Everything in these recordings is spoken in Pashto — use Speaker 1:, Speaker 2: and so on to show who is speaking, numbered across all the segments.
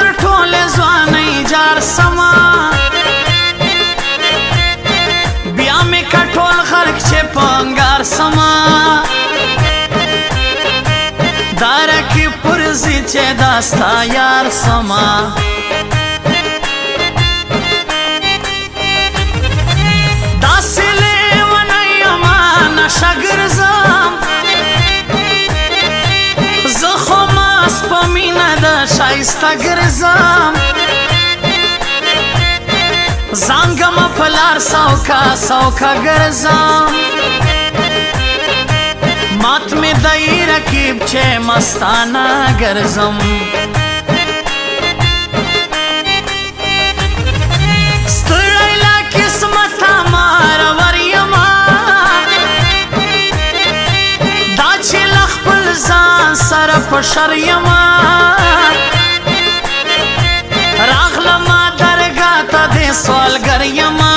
Speaker 1: تر ټولې ځوانۍ جار سما بیا مې کټول خلق چې په انګار سما دا رقیب پرځي چې دا ستا یار سما داسې لیونی یمه نشه ګرځم زه خو مست په مینه د ښایسته ګرځم زانګمه په لار سوکه سوکه ګرځم مات مې دی رقیب چې مستانه ګرځم ستړی له قسمته مارور یمه دا چې له خپل ځان سره په شر یمه راغلمه درګاه ته د سوالګر یمه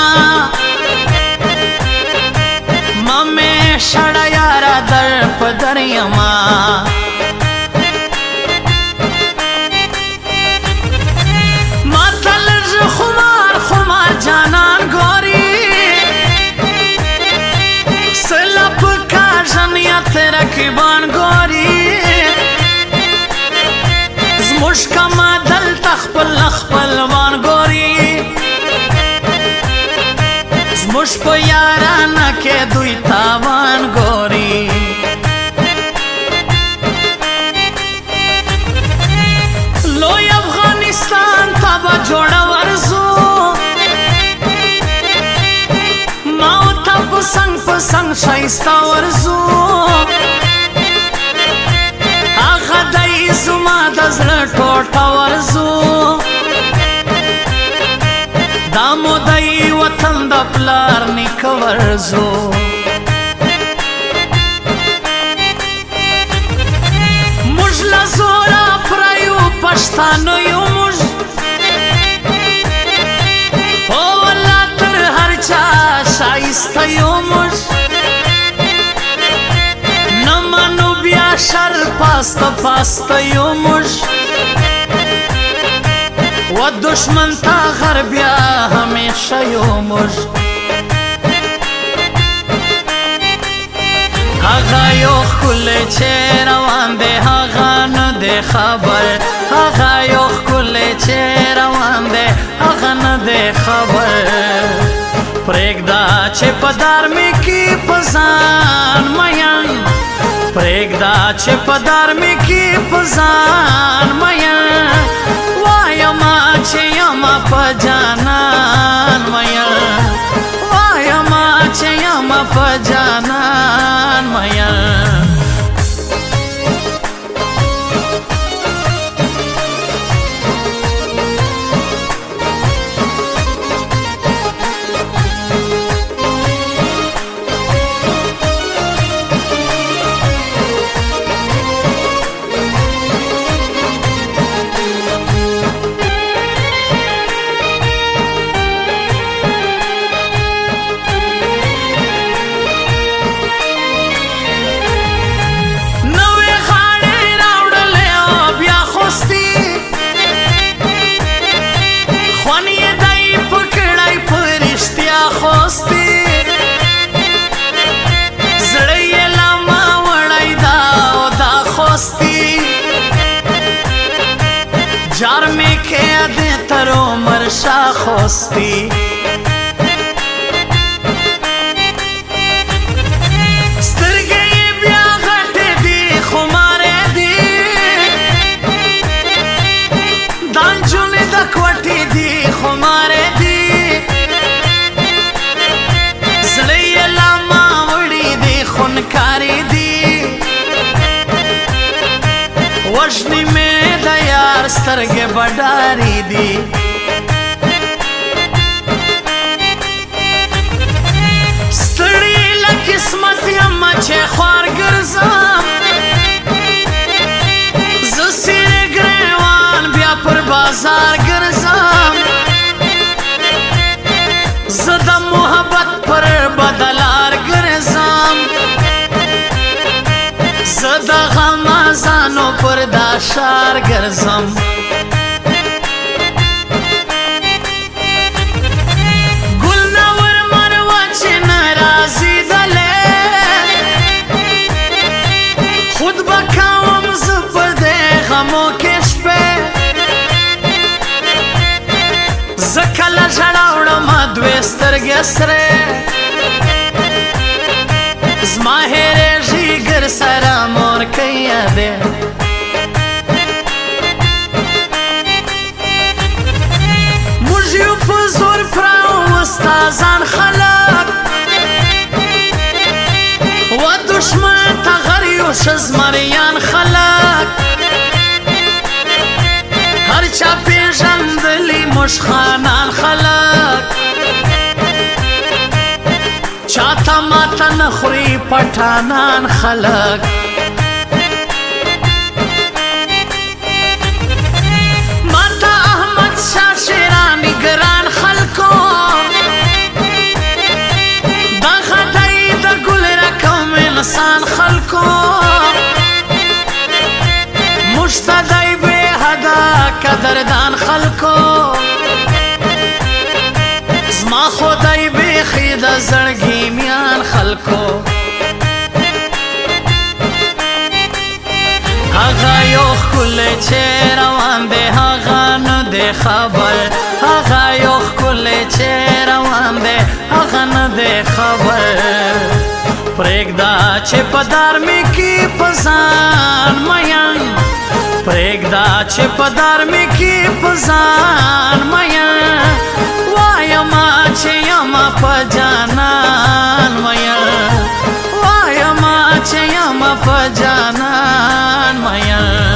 Speaker 1: ممې شړه یاره در په در یمه ما ته لږ خمار خمار جانان ګوري سله په کاژنیت رقیبان ګوري زموږ کمه دلته خپل خپلوان ګوري زموږ په یارانه کې دوی تاوان ګوري لوی افغانستان ته به جوړه ورځو ما او ته په څنګ په څنګ ښایسته ورځو هغه دی زما د زړه ټوټه ورځو دا مو دی وطن د پلار نیکه ورځو موږ له زوره پریو پښتانه یو موږ هو والله تر هر چا ښایسته یو موږ نه منو بیا شر پاسته پاسته یو موږ و دشمن تا غر بیا همیشه یو موږ هغه یو ښکلی چې روان دی هغه نه دی خبر هغه یو ښکلی چې روان دی هغه نه دی خبر پرېږده چې په دار مې کې په ځان مین پرېږده چې په دار مې کې په ځان مین وایما چې یما په جانان مین وایما چې یما په جانان مین جار میں قید تر عمر شاخوستی سترګې بیا غټې دي خمارې دي دا نجونې د کوټې دي خمارې دي زړه یې لا ماوړي دي خونکارې دي وژنې مې د یار سترګې بډارې دي ستړي له قسمت یمه چې خوار ګرځم زه سیرې ګریوان بیا پر بازار ګرځم زه د محبت پر بدلار ګرځم زه د غمازانو پر دا ښار ګرځم سترګې سره زما هېرېږي ګر سره مور کوي یادې موږ یو په زور پراو استادان خلک و دشمن ته غر یو ښه زمریان خلک هر چا پېژندلي موږ خانان خلک چاته ماته نه خوري پټانان خلک ماته احمد شاه شیراني ګران خلکو دا غټۍ د ګل رقم انسان خلکو موږ ته دی بې حده قدردان خلکو زما خدای بیخي د زړګي میان خلکو هغه یو ښکلی چې روان دی هغه نه دی خبر هغه یو ښکلی چې روان دی هغه نه دی خبر پرېږده چې په دار مې کې په ځان مین پرېږده چې په دار مې کې په ځان مین وایما چې یما په جانان مین وایما چې یما په جانان مین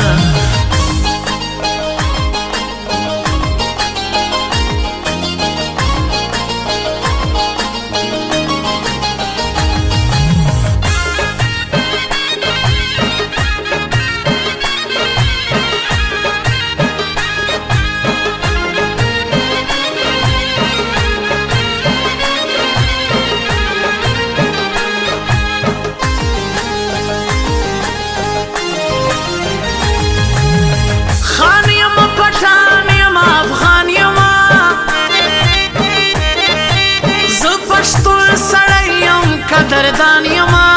Speaker 1: قدردان یما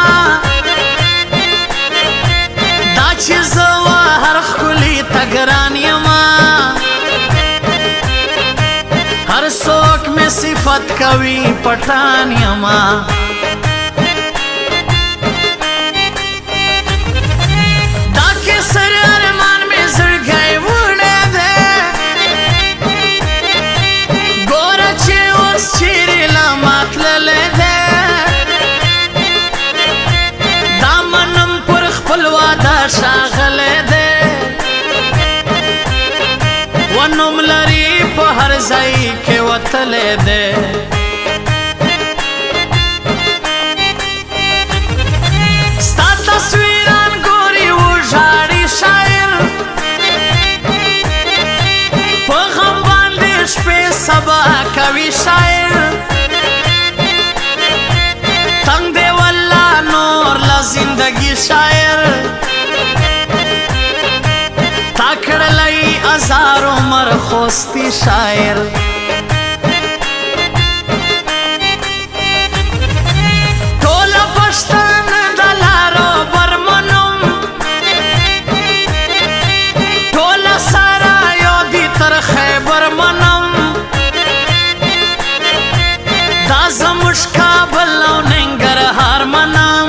Speaker 1: دا چې زه هر ښکلي ته ګران یما هر څوک مې صفت کوي پټان یما دا کیسر ارمان مې زړګی وړی دی ګوره چې اوس چیرې له ما تللی دی شاغلی دی و نوم لري په هر ځای کې وتلی دی ستا تصویران ګوري وژاړي شاعر په غم باندې شپې سبا کوي شاعر تنګ دی والله نور له زندګي شاعر کړلی ازار عمر خوستی شاعر ټوله پښتون د لارو برمنم ټوله سره یو دي تر خیبر منم دا زموږ کابل او ننګرهار منم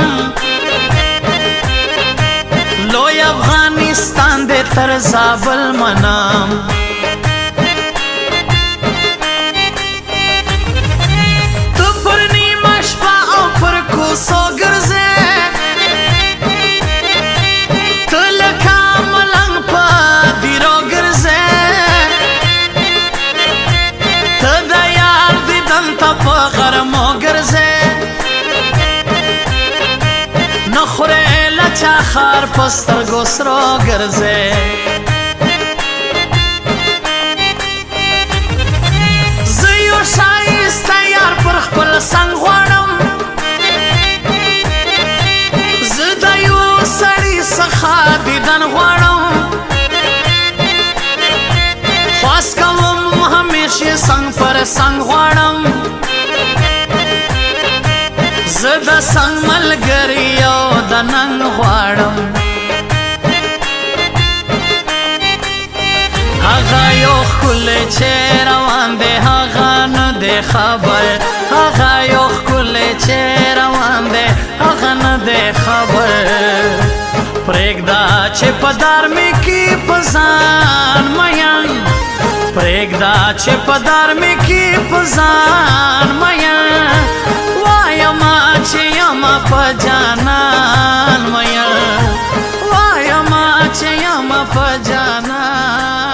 Speaker 1: لوی افغانستان دې تر زابل منم ته پر نیمه شپه او پر کوڅو ګرځې ته لکه ملنګ په دیرو ګرځې ته د یار دیدن ته په غرمو ګرځې نه خورې له چا خار په سترګو سرو ګرځې زه یو ښایسته یار پر خپل سنګ غواړم زه د یو سړي څخه دیدن غواړم خواست کوم همیشه څنګ پر څنګ غواړم زه د څنګ ملګري او د ننګ غواړم هغه یو ښکلی چې روان دی هغه نه دی خبر چې روان دی هغه نه دی خبر پرېږده چې په دار مې کې په ځان مین پرېږده چې په دار مې کې په ځان مین وایما چې یمه په جانان مین وایما چې یمه په جانان